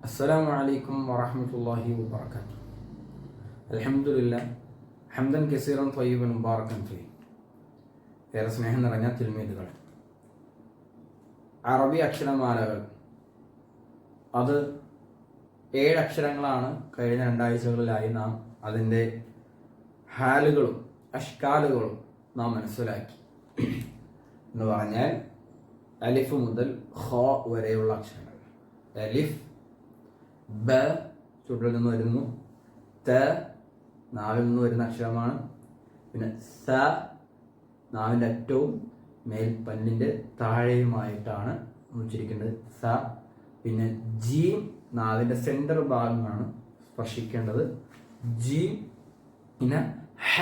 السلام عليكم ورحمة الله وبركاته. الحمد لله حمدا كثيرا طيبا مباركا فيه. ഏറെ സ്നേഹം നിറഞ്ഞ തിരുമേനികൾ, അറബി അക്ഷരമാലകൾ അത് 7 അക്ഷരങ്ങളാണ്. കഴിഞ്ഞ 2 ആഴ്ചകളിലായി നാം അതിൻ്റെ ഹാലുകളും അഷ്കാലുകളും നാം മനസ്സിലാക്കി. എന്ന് പറഞ്ഞാൽ അലിഫ് മുതൽ ഖ വരെയുള്ള അക്ഷരങ്ങൾ. അലിഫ്, ബ ചുണ്ടിൽ നിന്ന് വരുന്നു, ത നാവിൽ നിന്ന് വരുന്ന അക്ഷരമാണ്. പിന്നെ സ നാവിൻ്റെ ഏറ്റവും മേൽപ്പല്ലിൻ്റെ താഴെയുമായിട്ടാണ് ഉച്ചരിക്കേണ്ടത് സ. പിന്നെ ജീം നാവിൻ്റെ സെൻറ്റർ ഭാഗമാണ് സ്പർശിക്കേണ്ടത് ജി. പിന്നെ ഹ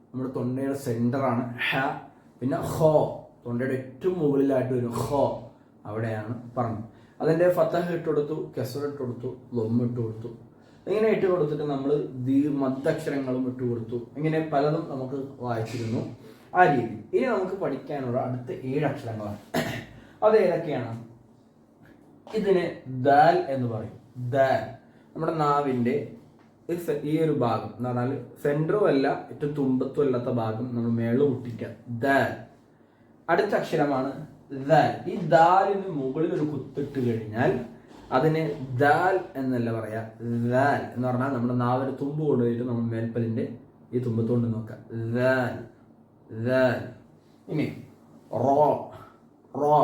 നമ്മുടെ തൊണ്ടയുടെ സെൻറ്ററാണ് ഹ. പിന്നെ ഹോ തൊണ്ടയുടെ ഏറ്റവും മുകളിലായിട്ട് വരും ഹോ, അവിടെയാണ് പറഞ്ഞത്. അതിൻ്റെ ഫത്തഹ് ഇട്ട് കൊടുത്തു, കെസർ ഇട്ട് കൊടുത്തു, ലൊമ്മ ഇട്ട് കൊടുത്തു. ഇങ്ങനെ ഇട്ട് കൊടുത്തിട്ട് നമ്മൾ മദ്ദക്ഷരങ്ങളും ഇട്ട് കൊടുത്തു. ഇങ്ങനെ പലതും നമുക്ക് വായിച്ചിരുന്നു ആ രീതി. ഇനി നമുക്ക് പഠിക്കാനുള്ള അടുത്ത 7 അക്ഷരങ്ങളാണ്. അത് ഏതൊക്കെയാണ്? ഇതിന് ദാൽ എന്ന് പറയും. ദാൽ നമ്മുടെ നാവിൻ്റെ ഈ ഒരു ഭാഗം എന്ന് പറഞ്ഞാൽ സെൻറ്ററും അല്ല ഏറ്റവും തുമ്പത്തും അല്ലാത്ത ഭാഗം നമ്മൾ മേളിൽ മുട്ടിക്കുക. ദാൽ. അടുത്ത അക്ഷരമാണ് ദാൽ. ഈ ദാലിന് മുകളിൽ ഒരു കുത്തിട്ട് കഴിഞ്ഞാൽ അതിന് ദാൽ എന്നല്ല പറയാ, ദാൽ എന്ന് പറഞ്ഞാൽ നമ്മുടെ നാവിന് തുമ്പ് കൊണ്ടുപോയിട്ട് നമ്മൾ മേൽപ്പലിന്റെ ഈ തുമ്പത്തുകൊണ്ട് നോക്കാം. ദാൽ, ദാൽ. ഇനി റോ, റോ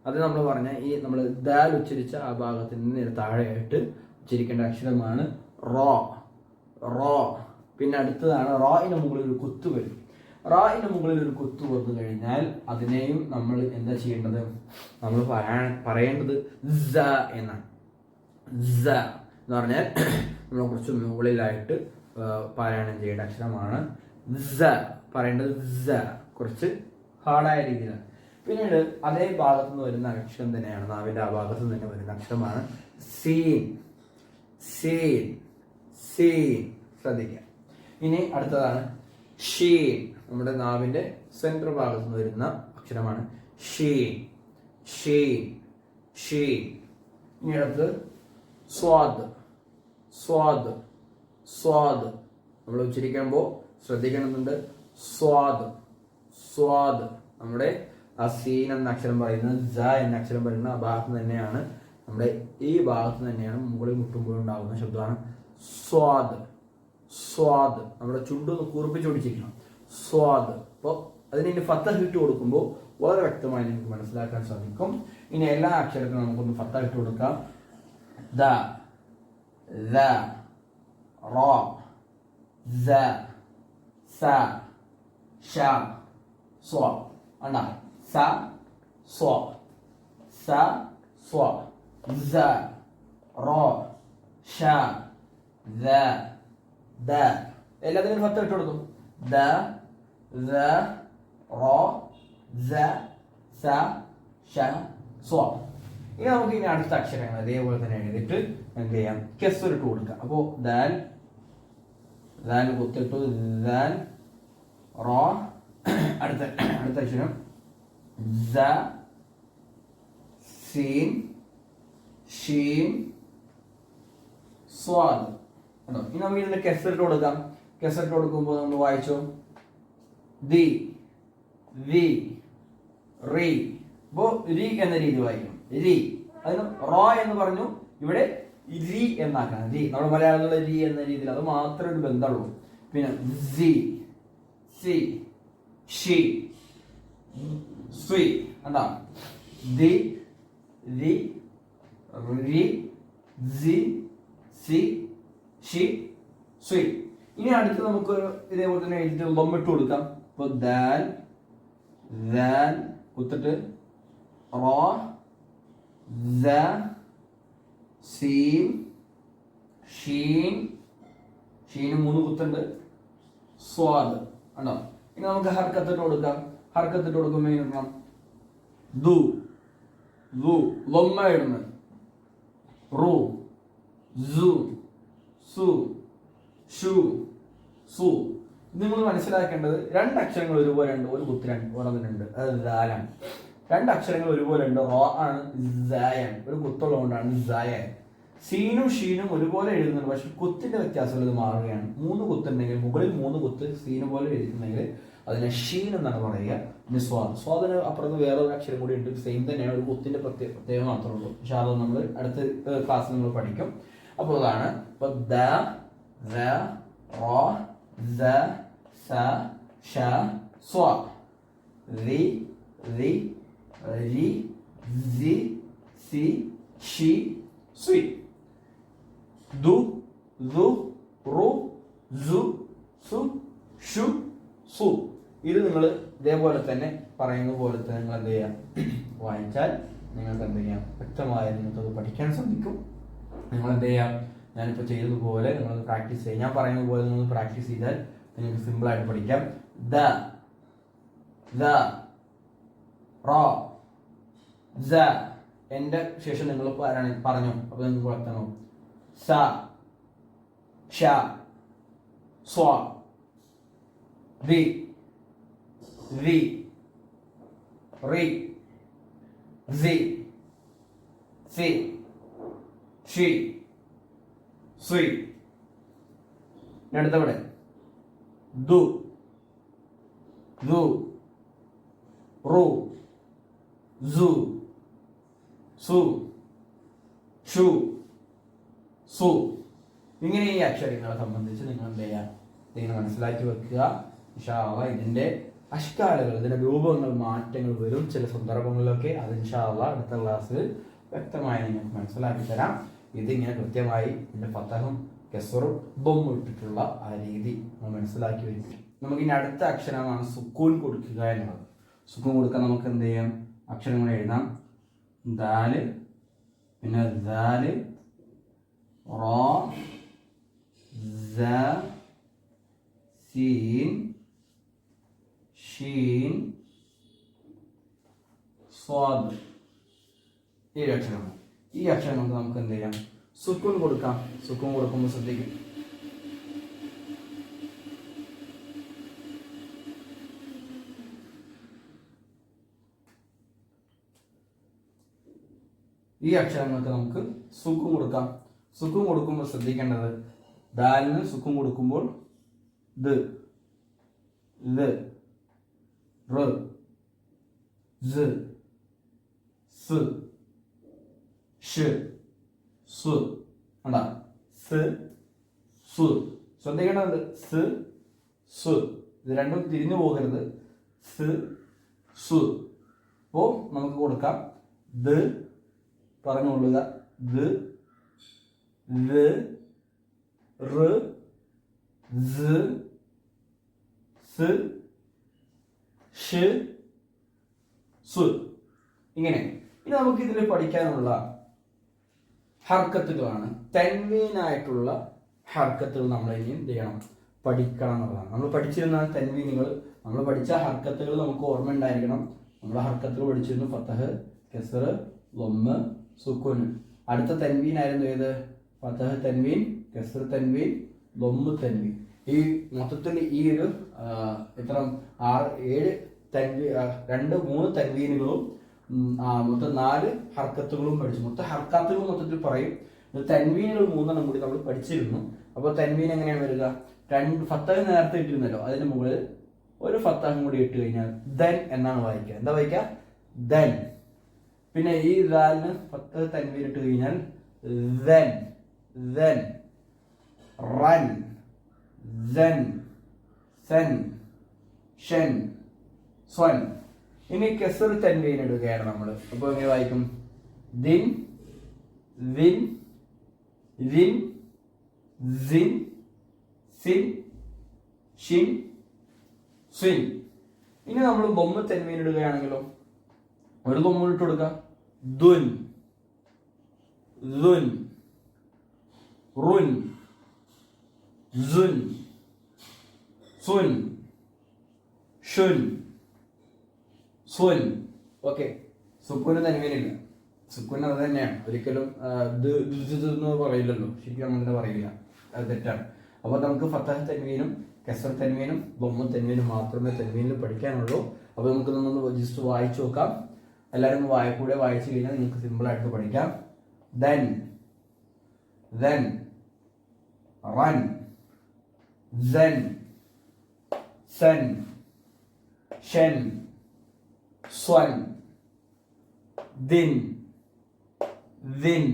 അത് നമ്മൾ പറഞ്ഞ ഈ നമ്മൾ ദാൽ ഉച്ചരിച്ച ആ ഭാഗത്തിന് നിന്ന് താഴെയായിട്ട് ഉച്ചരിക്കേണ്ട അക്ഷരമാണ് റോ, റോ. പിന്നെ അടുത്തതാണ് റായിന് മുകളിൽ ഒരു കുത്ത് വരും. റായിന് മുകളിൽ ഒരു കുത്തു വന്നു കഴിഞ്ഞാൽ അതിനെയും നമ്മൾ എന്താ ചെയ്യേണ്ടത്? നമ്മൾ പറയേണ്ടത് സ എന്നാണ്. സ എന്ന് പറഞ്ഞാൽ നമ്മൾ കുറച്ച് മുകളിലായിട്ട് പാരായണം ചെയ്യേണ്ട അക്ഷരമാണ് സ. പറയേണ്ടത് സ കുറച്ച് ഹാർഡായ രീതിയിലാണ്. പിന്നീട് അതേ ഭാഗത്തു നിന്ന് വരുന്ന അക്ഷരം തന്നെയാണ്, നാവിൻ്റെ ആ ഭാഗത്തു നിന്ന് തന്നെ വരുന്ന അക്ഷരമാണ് സീൻ, സീൻ, സീൻ. ശ്രദ്ധിക്കുക. ഇനി അടുത്തതാണ് ഷീൻ. നമ്മുടെ നാവിൻ്റെ സെൻട്രൽ ഭാഗത്ത് നിന്ന് വരുന്ന അക്ഷരമാണ് ഷീൻ, ഷീൻ, ഷീൻ. ഇനി അടുത്ത് സ്വാദ്, സ്വാദ്, സ്വാദ്. നമ്മൾ ഉച്ചരിക്കുമ്പോൾ ശ്രദ്ധിക്കണമെന്നുണ്ട്. സ്വാദ്, സ്വാദ്. നമ്മുടെ ആ സീൻ എന്ന അക്ഷരം പറയുന്നത് ജ എന്ന അക്ഷരം പറയുന്ന ആ ഭാഗത്ത് തന്നെയാണ്, നമ്മുടെ ഈ ഭാഗത്ത് തന്നെയാണ് മുകളിൽ മുട്ടുമ്പോഴുണ്ടാകുന്ന ശബ്ദമാണ് സ്വാദ്, സ്വാദ്. നമ്മുടെ ചുണ്ടൊന്ന് കൂർപ്പിച്ച് പിടിച്ചിരിക്കണം. സ്വാദ്. അപ്പോൾ അതിന് ഇനി ഫത്തഹ് ഇട്ട് കൊടുക്കുമ്പോൾ വളരെ വ്യക്തമായി നമുക്ക് മനസ്സിലാക്കാൻ സാധിക്കും. ഇനി എല്ലാ അക്ഷരത്തിനും നമുക്കൊന്ന് ഫത്തഹ് ഇട്ട് കൊടുക്കാം. ദ, ദ, റ, സ, സ, ഷ, സ്വ. അണ്ടാ സ, സ്വ, സ, സ്വ, സ, റ, ഷ, ദ, ദ. എല്ലാത്തിനും ഫത്തഹ് ഇട്ട് കൊടുക്കും. ദ, ദ, റ, സ, സ, ഷ, സ്വ. ഇനി നമുക്ക് ഇനി അടുത്ത അക്ഷരങ്ങൾ അതേപോലെ തന്നെ എഴുതിയിട്ട് എന്ത് ചെയ്യാം? കെസർ ഇട്ട് കൊടുക്കാം. അപ്പോൾ ദാൽ, ദാൽ കുത്തിട്ടു, ദാൽ, റ. അടുത്ത അക്ഷരം സ, സീൻ, ഷീൻ, സ്വാദ്. ഇനി നമുക്ക് ഇതിന്റെ കെസർ ഇട്ട് കൊടുക്കാം. കെസർ ഇട്ട് കൊടുക്കുമ്പോൾ നമ്മൾ വായിച്ചോ ദി, വി, റി. അപ്പോ രി എന്ന രീതി വായിക്കും. രി. അതിന് റോ എന്ന് പറഞ്ഞു, ഇവിടെ രി എന്നാക്കണം. രി നമ്മുടെ മലയാളത്തിലുള്ള രി എന്ന രീതിയിൽ അത് മാത്രമേ ഒരു ബന്ധമുള്ളൂ. പിന്നെ സി, സി, ഷി, സ്വി. എന്താ ദി, രി, രി, സി, സി, ഷി, സ്വി. ഇനി അടുത്ത് നമുക്ക് ഇതേപോലെ തന്നെ എഴുതിട്ട് ലൊമ്മിട്ട് കൊടുക്കാം. ഇപ്പൊ ദാൽ, ദാൽ കുത്തിട്ട് റോ, സ, സീൻ, ഷീൻ. ഷീന് 3 കുത്തുണ്ട്. സ്വാദ്. ഉണ്ടോ? ഇനി നമുക്ക് ഹർക്കത്തിട്ട് കൊടുക്കാം. ഹർക്കത്തിട്ട് കൊടുക്കുമ്പോൾ ഇടണം ദു, ദു. ലൊമ്മ ഇടുന്നത് റു, സു, സു, ഷു, സു. നിങ്ങൾ മനസ്സിലാക്കേണ്ടത് 2 അക്ഷരങ്ങൾ ഒരുപോലെ ഉണ്ട്, ഒരു കുത്ത് ഓരോന്നിനുണ്ട്. അത് ദാലാണ്. 2 അക്ഷരങ്ങൾ ഒരുപോലെ ഉണ്ട്. റോ ആണ്, സായാണ്. ഒരു കുത്തുള്ളതുകൊണ്ടാണ് സായ. സീനും ഷീനും ഒരുപോലെ എഴുതുന്നുണ്ട്, പക്ഷെ കുത്തിന്റെ വ്യത്യാസങ്ങൾ ഇത് മാറുകയാണ്. 3 കുത്തുണ്ടെങ്കിൽ മുകളിൽ 3 കുത്ത് സീന് പോലെ എഴുതുന്നെങ്കിൽ അതിനെ ഷീൻ എന്നാണ് പറയുക. പിന്നെ സ്വാദ്, സ്വാദിന് അപ്പുറത്ത് വേറൊരു അക്ഷരം കൂടി ഉണ്ട്, സെയിം തന്നെയാണ്, ഒരു കുത്തിന്റെ പ്രത്യേകം മാത്രമേ ഉള്ളൂ. പക്ഷെ അത് നമ്മൾ അടുത്ത ക്ലാസ്സിൽ നമ്മൾ പഠിക്കും. അപ്പോൾ അതാണ് ഇപ്പൊ ദ, റ, റ, ദ, സ, ഷ, സ്വ, റി, രി, രി, സി, സി, ഷി, സ്വി, ദു, ദു, റു, സു, സു, ഷു, സു. ഇത് നിങ്ങൾ ഇതേപോലെ തന്നെ പറയുന്ന പോലെ തന്നെ നിങ്ങൾ എന്ത് ചെയ്യാം, വായിച്ചാൽ നിങ്ങൾക്ക് എന്ത് ചെയ്യാം, വ്യക്തമായി നിങ്ങൾക്കത് പഠിക്കാൻ സാധിക്കും. നിങ്ങൾ എന്ത് ചെയ്യാം, ഞാനിപ്പോൾ ചെയ്തതുപോലെ നിങ്ങളത് പ്രാക്ടീസ് ചെയ്യാം. ഞാൻ പറയുന്നത് പോലെ നിങ്ങൾ പ്രാക്ടീസ് ചെയ്താൽ നിങ്ങൾക്ക് സിമ്പിളായിട്ട് പഠിക്കാം. ദ, ദ, റ, സ. എൻ്റെ ശേഷം നിങ്ങൾ പറഞ്ഞു, അപ്പോൾ നിങ്ങൾക്ക് വളർത്തണം. സ, ഷ, സ്വ, രി, രി, റി, സി, സി, ഷി, സ്വി. അടുത്തവിടെ ദു, ദു, റു, സു, സു, ഷു, സു. ഇങ്ങനെ ഈ അക്ഷരങ്ങളെ സംബന്ധിച്ച് നിങ്ങൾ എന്ത് ചെയ്യുക, നിങ്ങൾ മനസ്സിലാക്കി വെക്കുക. ഇൻഷാ അല്ലാഹ് ഇതിന്റെ അഷ്കാലുകൾ, ഇതിന്റെ രൂപങ്ങൾ, മാറ്റങ്ങൾ വരും ചില സന്ദർഭങ്ങളിലൊക്കെ. അത് ഇൻഷാ അല്ലാഹ് അടുത്ത ക്ലാസ്സിൽ വ്യക്തമായി നിങ്ങൾക്ക് മനസ്സിലാക്കി തരാം. ഇതിങ്ങനെ കൃത്യമായി ഇതിന്റെ ഫതഹും കെസറും ബൊമ്മും ഇട്ടിട്ടുള്ള ആ രീതി നമ്മൾ മനസ്സിലാക്കി വരും. നമുക്ക് ഇനി അടുത്ത അക്ഷരമാണ് സുക്കൂൻ കൊടുക്കുക എന്നുള്ളത്. സുക്കൂൻ കൊടുക്കാൻ നമുക്ക് എന്ത് ചെയ്യാം, അക്ഷരങ്ങൾ എഴുതാം. ദാല്, പിന്നെ ദാല്, റ, സ, സീൻ, ഷീൻ, സ്വാദ്. 7 അക്ഷരങ്ങൾ. ഈ അക്ഷരങ്ങൾക്ക് നമുക്ക് എന്ത് ചെയ്യാം, സുക്കൂൻ കൊടുക്കാം. സുക്കൂൻ കൊടുക്കുമ്പോൾ ശ്രദ്ധിക്കും, ഈ അക്ഷരങ്ങൾക്ക് നമുക്ക് സുക്കൂൻ കൊടുക്കാം. സുക്കൂൻ കൊടുക്കുമ്പോൾ ശ്രദ്ധിക്കേണ്ടത്, ദാലിന് സുക്കൂൻ കൊടുക്കുമ്പോൾ ദ, ല, റ്, സ്, സ്, ഷ്, സു. കണ്ടാ, സ്, സു. ശ്രദ്ധിക്കേണ്ടത് സ്, സു. ഇത് രണ്ടും തിരിഞ്ഞു പോകരുത്. സ്, സു. അപ്പോ നമുക്ക് കൊടുക്കാം ദ, പറഞ്ഞുകൊള്ളുക, ദ, ല, റ്, സ്, സ്, ഷ്, സു. ഇങ്ങനെ. ഇനി നമുക്ക് ഇതിൽ പഠിക്കാനുള്ള ഹർക്കത്തുകളാണ്. തൻവീനായിട്ടുള്ള ഹർക്കത്തുകൾ നമ്മൾ ഇനി എന്ത് ചെയ്യണം, പഠിക്കണം എന്നുള്ളതാണ്. നമ്മൾ പഠിച്ചിരുന്ന തൻവീനുകൾ, നമ്മൾ പഠിച്ച ഹർക്കത്തുകൾ നമുക്ക് ഓർമ്മ ഉണ്ടായിരിക്കണം. നമ്മൾ ഹർക്കത്തുകൾ പഠിച്ചിരുന്നു ഫതഹ്, കെസർ, ലൊമ്മ്, സുക്കൂൻ. അടുത്ത തൻവീനായിരുന്നു ഏത്, ഫതഹ് തൻവീൻ, കെസർ തൻവീൻ, ലൊമ്മ് തൻവീൻ. ഈ മൊത്തത്തിൽ ഈ ഒരു എത്ര 6-7 3 തൻവീനുകളും മൊത്തം 4 ഹർക്കത്തുകളും പഠിച്ചു. മൊത്തം ഹർക്കത്തുകൾ മൊത്തത്തിൽ പറയും. തൻവീനുകൾ 3 കൂടി നമ്മൾ പഠിച്ചിരുന്നു. അപ്പോൾ തൻവീൻ എങ്ങനെയാണ് വരിക, 2 ഫത്തഹ് നേരത്തെ ഇട്ടിരുന്നല്ലോ, അതിന് മുകളിൽ ഒരു ഫത്തഹും കൂടി ഇട്ട് കഴിഞ്ഞാൽ ദൻ എന്നാണ് വായിക്കുക. എന്താ വായിക്കുക, ദൻ. പിന്നെ ഈ ദാലിന് ഫത്തഹ് തൻവീൻ ഇട്ട് കഴിഞ്ഞാൽ ദൻ, ദൻ, റൻ, ദൻ, സൻ, ഷൻ, സ്വൻ. ഇനി കെസർ തൻവീൻ ഇടുകയാണ് നമ്മൾ. അപ്പോൾ എങ്ങനെ വായിക്കും, ദിൻ, വിൻ, റിൻ, സിൻ, സിൻ, ഷിൻ, സ്വിൻ. ഇനി നമ്മൾ ബൊമ്മ തൻവീൻ ഇടുകയാണെങ്കിലോ, ഒരു ബൊമ്മ ഇട്ട് കൊടുക്കുക, ദുൻ, ദുൻ, റുൻ, സുൻ, സുൻ, ഷുൻ, സുൻ. ഓക്കെ. സുക്കൂന് തൻവീനില്ല. സുക്കൂൻ അത് തന്നെയാണ്. ഒരിക്കലും എന്ന് പറയില്ലല്ലോ, ശരിക്കും അങ്ങനെ പറയില്ല, അത് തെറ്റാണ്. അപ്പോൾ നമുക്ക് ഫത്തഹ് തൻവീനും കെസർ തൻവീനും ബൊമ്മ തൻവീനും മാത്രമേ തൻവീനിൽ പഠിക്കാനുള്ളൂ. അപ്പോൾ നമുക്ക് നമ്മൾ ജസ്റ്റ് വായിച്ചു നോക്കാം. എല്ലാവരും കൂടെ വായിച്ചു കഴിഞ്ഞാൽ നിങ്ങൾക്ക് സിമ്പിളായിട്ട് പഠിക്കാം. Then, then, run, then, sen, shen, swan, din, then,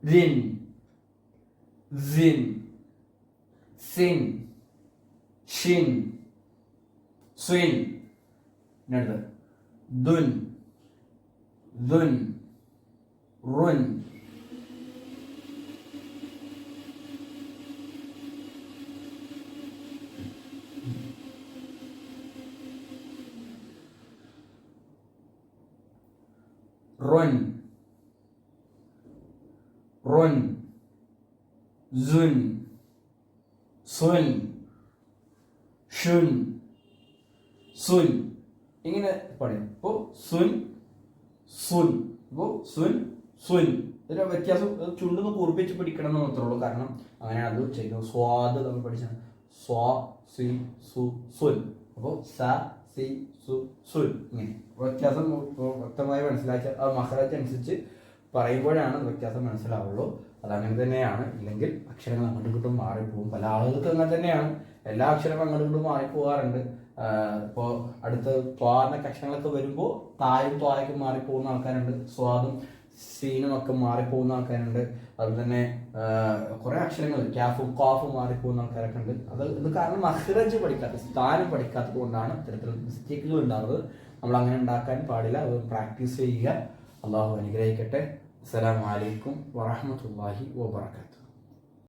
rin, zin, sin, shin, swin, dun, dun, run, run, run, zun, sun, shun, sun. ഇങ്ങനെ പറയും. ഇപ്പോൾ സുൻ സുൻ, ഇപ്പോൾ സുൻ സുൻ. ഇതിന്റെ വ്യത്യാസം ചുണ്ടൊന്ന് കുറിപ്പിച്ച് പിടിക്കണം എന്ന് മാത്രമേ ഉള്ളൂ. കാരണം അങ്ങനെയാണ് അത് ചെയ്യുന്നത്. സ്വാദ് നമ്മൾ പഠിച്ചാൽ സ്വാ സി സു സുൻ. അപ്പോൾ സ സി സു സുൻ. ഇങ്ങനെ വ്യത്യാസം വ്യക്തമായി മനസ്സിലാക്കിയാൽ അത് മഹ്റജ് അനുസരിച്ച് പറയുമ്പോഴാണ് വ്യത്യാസം മനസ്സിലാവുള്ളൂ. അതങ്ങനെ തന്നെയാണ്. ഇല്ലെങ്കിൽ അക്ഷരങ്ങൾ അങ്ങോട്ടും ഇങ്ങോട്ടും മാറിപ്പോകും. പല ആളുകൾക്ക് അങ്ങനെ തന്നെയാണ്. എല്ലാ അക്ഷരങ്ങളും അങ്ങോട്ടും ഇങ്ങോട്ടും മാറിപ്പോകാറുണ്ട്. ഇപ്പോൾ അടുത്ത് ത്വാന്നൊക്കെ അക്ഷരങ്ങളൊക്കെ വരുമ്പോൾ തായും ത്വായൊക്കെ മാറിപ്പോകുന്ന ആൾക്കാരുണ്ട്. സ്വാദും സീനും ഒക്കെ മാറിപ്പോകുന്ന ആൾക്കാരുണ്ട്. അതുപോലെ തന്നെ കുറെ അക്ഷരങ്ങൾ ക്യാഫും കാഫും മാറിപ്പോകുന്ന ആൾക്കാരൊക്കെ ഉണ്ട്. ഇത് കാരണം മഹ്റജ് പഠിക്കാത്ത, സ്ഥാനം പഠിക്കാത്തത് കൊണ്ടാണ് ഇത്തരത്തിലുള്ള മിസ്റ്റേക്കുകൾ ഉണ്ടാകുന്നത്. നമ്മൾ അങ്ങനെ ഉണ്ടാക്കാൻ പാടില്ല. അത് പ്രാക്ടീസ് ചെയ്യുക. അള്ളാഹു അനുഗ്രഹിക്കട്ടെ. അസ്സലാമു അലൈക്കും വറഹ്മത്തുള്ളാഹി വബറകാതുഹു.